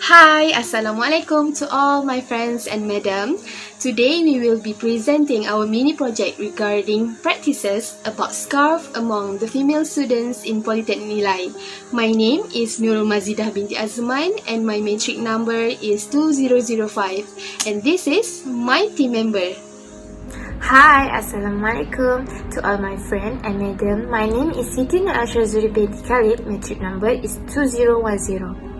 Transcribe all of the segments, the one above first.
Hi, Assalamualaikum to all my friends and madam. Today we will be presenting our mini project regarding practices about scarf among the female students in Politeknik Nilai. My name is Nurul Mazidah binti Azman and my matric number is 2005 and this is my team member. Hi, Assalamualaikum to all my friend and madam. My name is Siti Nur Ashrazuri binti Khalid. Matric number is 2010.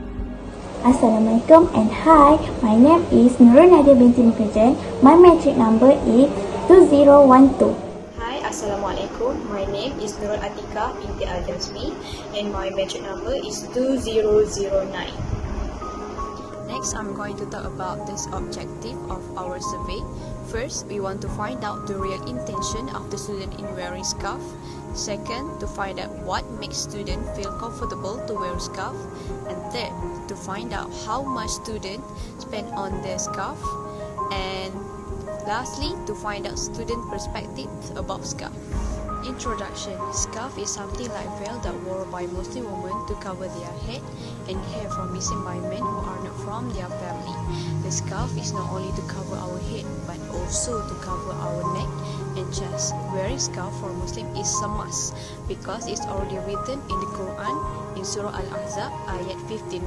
Assalamualaikum and hi, my name is Nurul Nadia binti Mukajan. My matric number is 2012. Hi, Assalamualaikum. My name is Nurul Atika binti Al-Jazmi and my matric number is 2009. Next, I'm going to talk about this objective of our survey. First, we want to find out the real intention of the student in wearing scarf. Second, to find out what makes students feel comfortable to wear scarf. And third, to find out how much students spend on their scarf. And lastly, to find out student perspectives about scarf. Introduction. Scarf is something like veil that worn by Muslim women to cover their head and hair from missing by men who are not from their family. The scarf is not only to cover our head but also to cover our neck and chest. Wearing scarf for Muslim is a must because it's already written in the Quran in Surah Al-Ahzab ayat 59.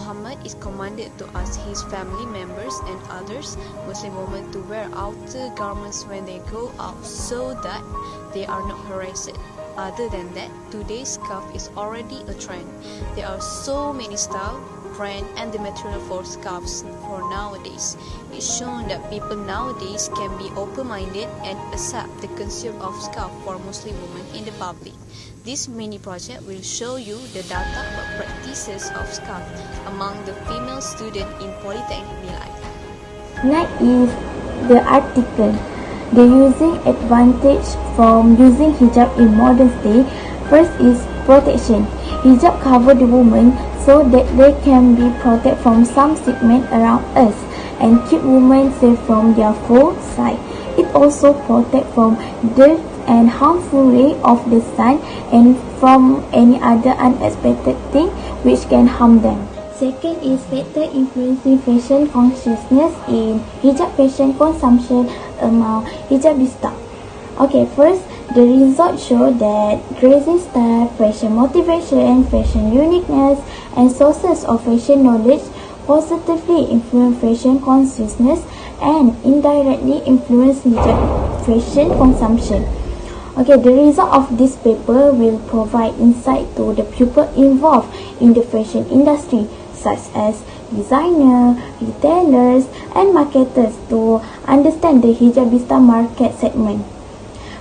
Muhammad is commanded to ask his family members and others Muslim women to wear outer garments when they go out so that they are not harassed. Other than that, today's scarf is already a trend. There are so many styles, brand and the material for scarves for nowadays. It's shown that people nowadays can be open-minded and accept the concept of scarf for Muslim women in the public. This mini project will show you the data about practices of scarf among the female students in Politeknik Nilai. Next is the article. The using advantage from using hijab in modern day. First is protection. Hijab cover the woman so that they can be protected from some segment around us and keep women safe from their foe side. It also protects from dirt and harmful ray of the sun and from any other unexpected thing which can harm them. Second is factor influencing fashion consciousness in hijab fashion consumption among hijabista. Okay, first, the results show that grazing style, fashion motivation, fashion uniqueness, and sources of fashion knowledge positively influence fashion consciousness and indirectly influence hijab fashion consumption. Okay, the result of this paper will provide insight to the people involved in the fashion industry, such as designers, retailers, and marketers to understand the hijabista market segment.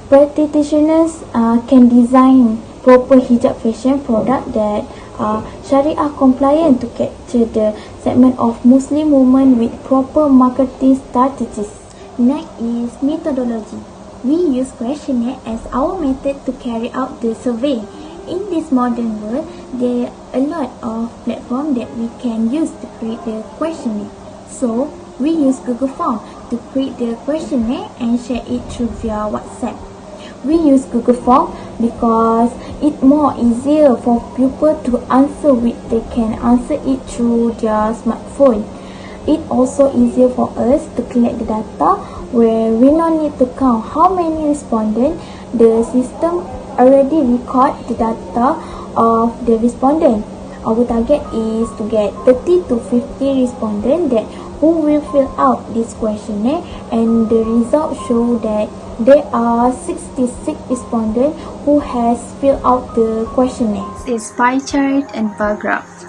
Practitioners can design proper hijab fashion product that are Sharia compliant to capture the segment of Muslim women with proper marketing strategies. Next is methodology. We use questionnaire as our method to carry out the survey. In this modern world, there are a lot of platforms that we can use to create the questionnaire. So, we use Google Form to create the questionnaire and share it through via WhatsApp. We use Google Form because it's more easier for people to answer which they can answer it through their smartphone. It's also easier for us to collect the data where we don't need to count how many respondents. The system already record the data of the respondent. Our target is to get 30 to 50 respondents that who will fill out this questionnaire, and the results show that there are 66 respondents who has filled out the questionnaire. This is pie chart and bar graph.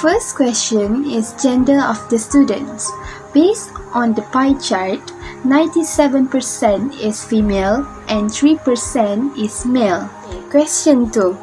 First question is gender of the students. Based on the pie chart, 97% is female and 3% is male. Question 2.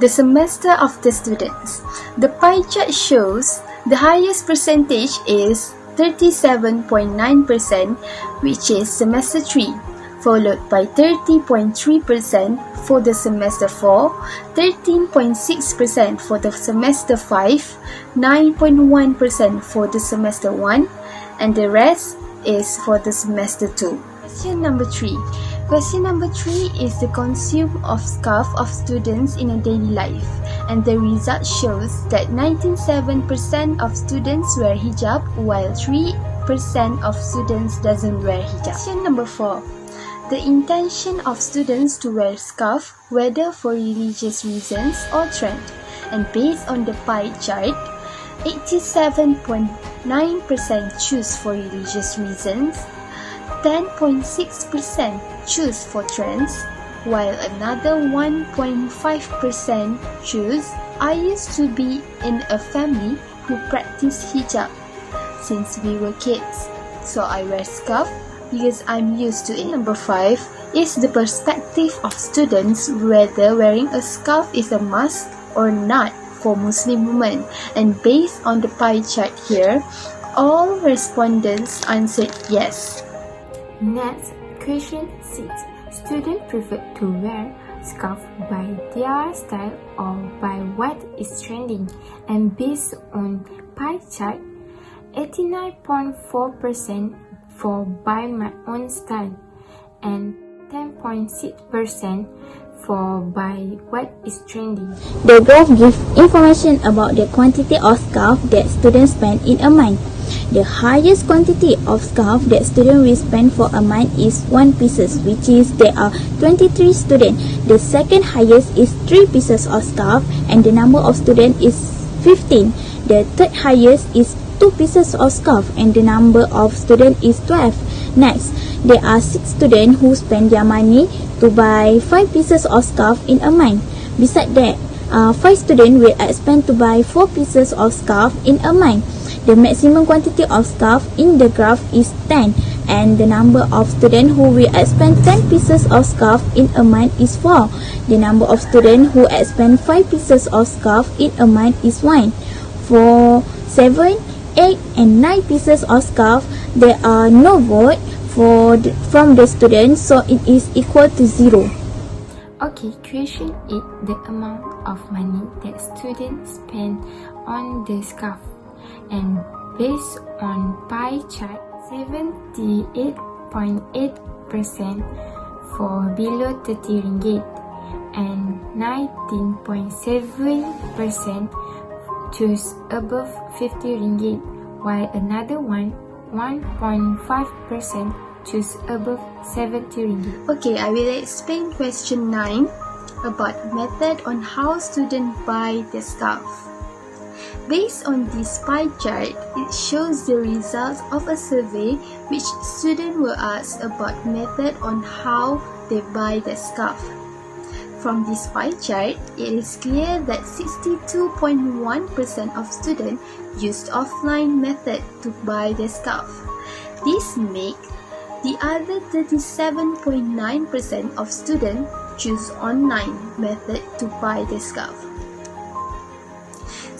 The semester of the students. The pie chart shows the highest percentage is 37.9%, which is semester 3, followed by 30.3% for the semester 4, 13.6% for the semester 5, 9.1% for the semester 1, and the rest is for the semester 2. Question number 3. Question number 3 is the consume of scarf of students in a daily life, and the result shows that 97% of students wear hijab while 3% of students doesn't wear hijab. Question number 4. The intention of students to wear scarf, whether for religious reasons or trend, and based on the pie chart, 87.9% choose for religious reasons, 10.6% choose for trends, while another 1.5% choose I used to be in a family who practiced hijab since we were kids, so I wear scarf because I'm used to it. Number 5 is the perspective of students whether wearing a scarf is a must or not for Muslim women, and based on the pie chart here, all respondents answered yes. Next, question 6. Students prefer to wear scarf by their style or by what is trending, and based on pie chart, 89.4% for by my own style and 10.6% for by what is trending. The graph gives information about the quantity of scarf that students spend in a month. The highest quantity of scarf that students will spend for a month is 1 pieces, which is there are 23 students. The second highest is 3 pieces of scarf, and the number of students is 15. The third highest is 2 pieces of scarf, and the number of students is 12. Next, there are 6 students who spend their money to buy 5 pieces of scarf in a month. Besides that, 5 students will expend to buy 4 pieces of scarf in a month. The maximum quantity of scarf in the graph is 10, and the number of students who will expend 10 pieces of scarf in a month is 4. The number of students who expend 5 pieces of scarf in a month is 1. For 7, 8, and 9 pieces of scarf, there are no vote from the students, so it is equal to 0. Okay, question 8. The amount of money that students spend on the scarf, and based on pie chart, 78.8% for below 30 ringgit and 19.7% choose above 50 ringgit, while another 1.5% choose above 70 ringgit. Okay, I will explain question 9 about method on how students buy the scarf. Based on this pie chart, it shows the results of a survey which students were asked about method on how they buy the scarf. From this pie chart, it is clear that 62.1% of students used offline method to buy the scarf. This makes the other 37.9% of students choose online method to buy the scarf.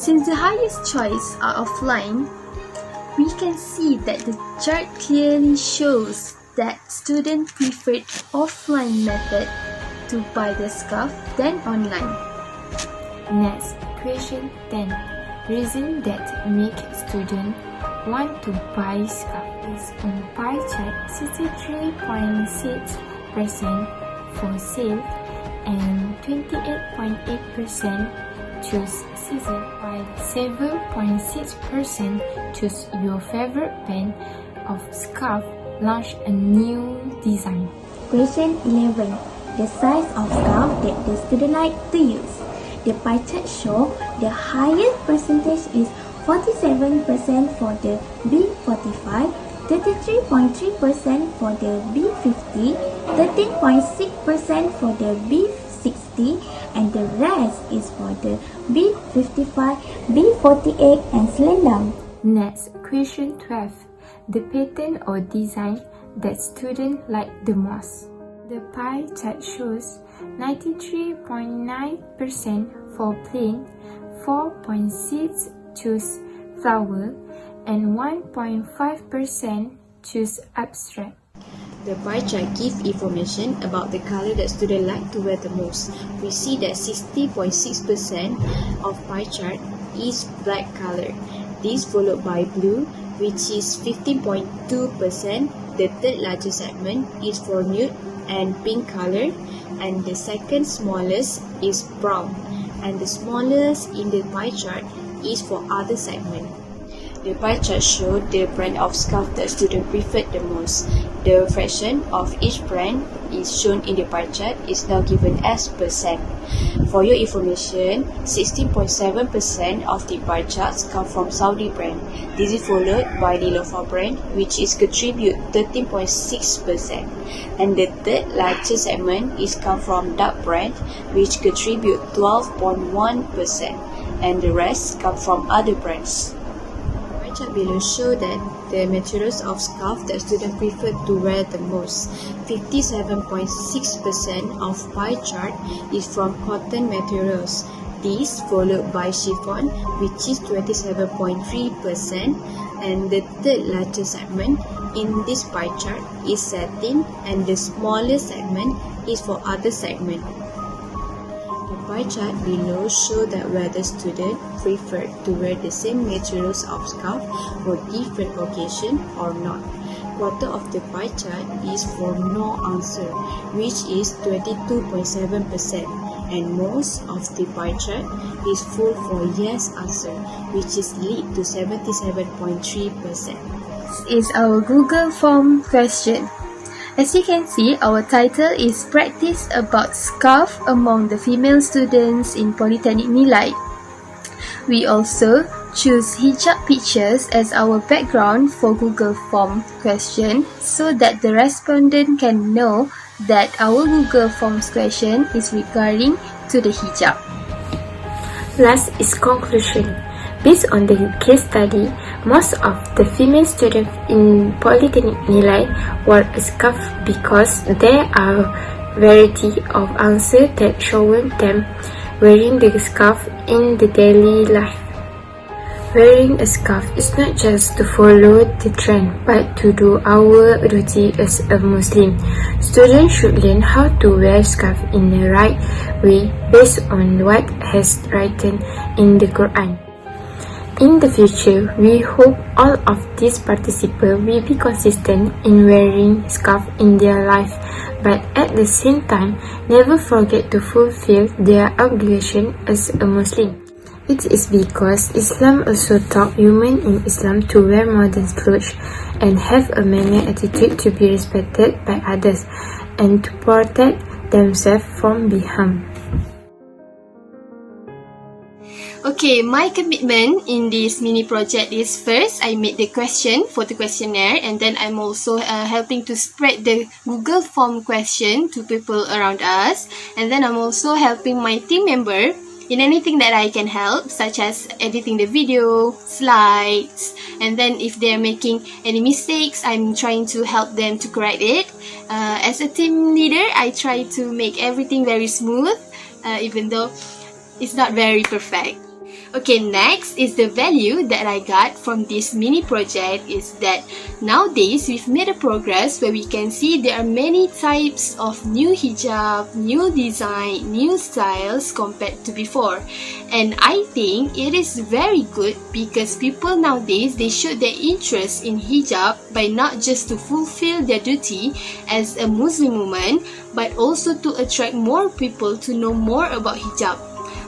Since the highest choice are offline, we can see that the chart clearly shows that students preferred offline method to buy the scarf than online. Next, question 10. Reason that make students want to buy scarf is on pie chart, 63.6% for sale and 28.8% choose season, while 7.6% choose your favorite brand of scarf launch a new design. Question 11. The size of scarf that the student like to use. The pie chart show the highest percentage is 47% for the B45, 33.3% for the B50, 13.6% for the B60, and the rest is for the B55, B48, and slim. Next, question 12. The pattern or design that students like the most. The pie chart shows 93.9% for plain, 4.6% choose flower, and 1.5% choose abstract. The pie chart gives information about the color that students like to wear the most. We see that 60.6% of pie chart is black color. This followed by blue, which is 15.2%. The third largest segment is for nude and pink color, and the second smallest is brown, and the smallest in the pie chart is for other segment. The pie chart shows the brand of scarf that students preferred the most. The fraction of each brand is shown in the pie chart is now given as percent. For your information, 16.7% of the pie charts come from Saudi brand. This is followed by the Lofa brand, which is contribute 13.6%. And the third largest segment is come from Dark brand, which contribute 12.1%. And the rest come from other brands. The chart below show that the materials of scarf that students prefer to wear the most. 57.6% of pie chart is from cotton materials. This followed by chiffon, which is 27.3%, and the third largest segment in this pie chart is satin, and the smallest segment is for other segment. The pie chart below show that whether students prefer to wear the same materials of scarf for different occasion or not. Quarter of the pie chart is for no answer, which is 22.7%, and most of the pie chart is full for yes answer, which is lead to 77.3%. This is our Google form question. As you can see, our title is Practice about Scarf among the female students in Politeknik Nilai. We also choose hijab pictures as our background for Google form question so that the respondent can know that our Google Forms question is regarding to the hijab. Last is conclusion. Based on the case study, most of the female students in Politeknik Nilai wear a scarf because there are variety of answers that show them wearing the scarf in the daily life. Wearing a scarf is not just to follow the trend, but to do our duty as a Muslim. Students should learn how to wear scarf in the right way based on what has written in the Quran. In the future, we hope all of these participants will be consistent in wearing scarf in their life, but at the same time, never forget to fulfill their obligation as a Muslim. It is because Islam also taught women in Islam to wear modern clothes and have a manner attitude to be respected by others and to protect themselves from harm. Okay, my commitment in this mini project is first, I made the question for the questionnaire, and then I'm also helping to spread the Google form question to people around us, and then I'm also helping my team member in anything that I can help, such as editing the video, slides, and then if they're making any mistakes, I'm trying to help them to correct it. As a team leader, I try to make everything very smooth, even though it's not very perfect. Okay, next is the value that I got from this mini project is that nowadays we've made a progress where we can see there are many types of new hijab, new design, new styles compared to before. And I think it is very good because people nowadays, they show their interest in hijab by not just to fulfill their duty as a Muslim woman, but also to attract more people to know more about hijab.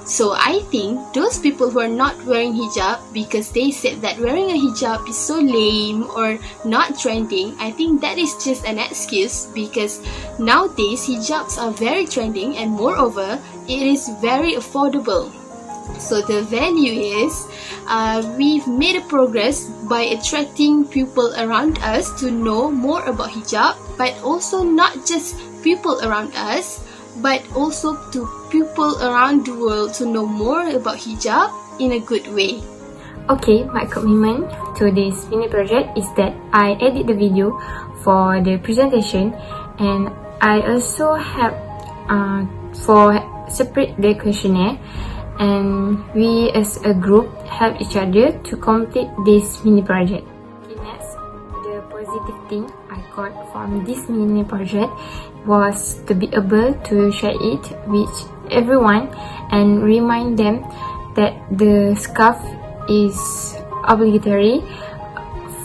So I think those people who are not wearing hijab because they said that wearing a hijab is so lame or not trending, I think that is just an excuse because nowadays hijabs are very trending and moreover, it is very affordable. So the value is we've made a progress by attracting people around us to know more about hijab, but also not just people around us, but also to people around the world to know more about hijab in a good way. Okay, my commitment to this mini project is that I edit the video for the presentation and I also help for separate the questionnaire, and we as a group help each other to complete this mini project. Okay, next, the positive thing I got from this mini project was to be able to share it with everyone and remind them that the scarf is obligatory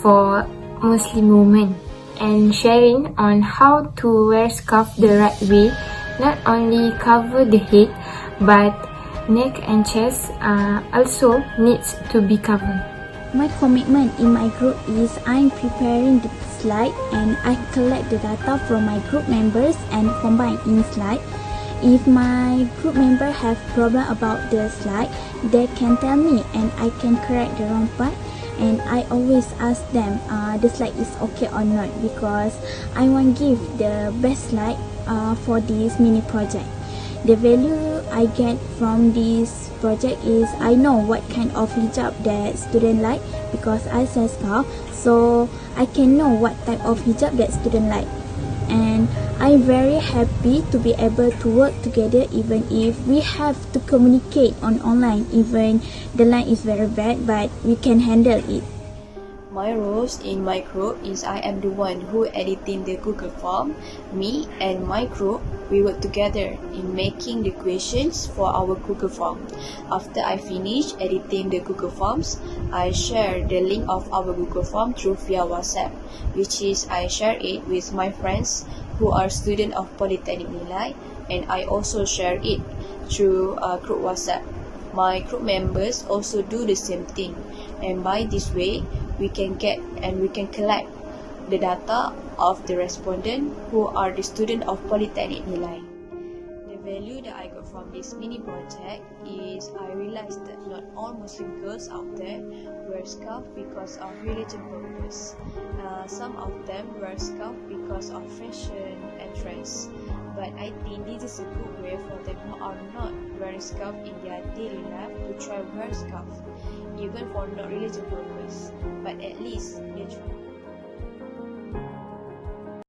for Muslim women. and sharing on how to wear scarf the right way. Not only cover the head, but neck and chest also needs to be covered. My commitment in my group is I'm preparing the slide and I collect the data from my group members and combine in slide. If my group member have problem about the slide, they can tell me and I can correct the wrong part. And I always ask them the slide is okay or not, because I want to give the best slide for this mini project. The value I get from this project is I know what kind of hijab that student like, because I sell scarf, so I can know what type of hijab that student like. And I'm very happy to be able to work together even if we have to communicate on online, even the line is very bad, but we can handle it. My roles in my group is I am the one who editing the Google form. Me and my group, we work together in making the questions for our Google form. After I finish editing the Google forms, I share the link of our Google form through via WhatsApp, which is I share it with my friends who are students of Politeknik Nilai, and I also share it through group WhatsApp. My group members also do the same thing, and by this way, we can get and we can collect the data of the respondent who are the student of Politeknik Nilai. The value that I got from this mini project is I realized that not all Muslim girls out there wear scarf because of religion purpose. Some of them wear scarf because of fashion and trends. But I think this is a good way for them who are not wearing scarf in their daily life to try wear scarf, even for not religious purpose. But at least they try.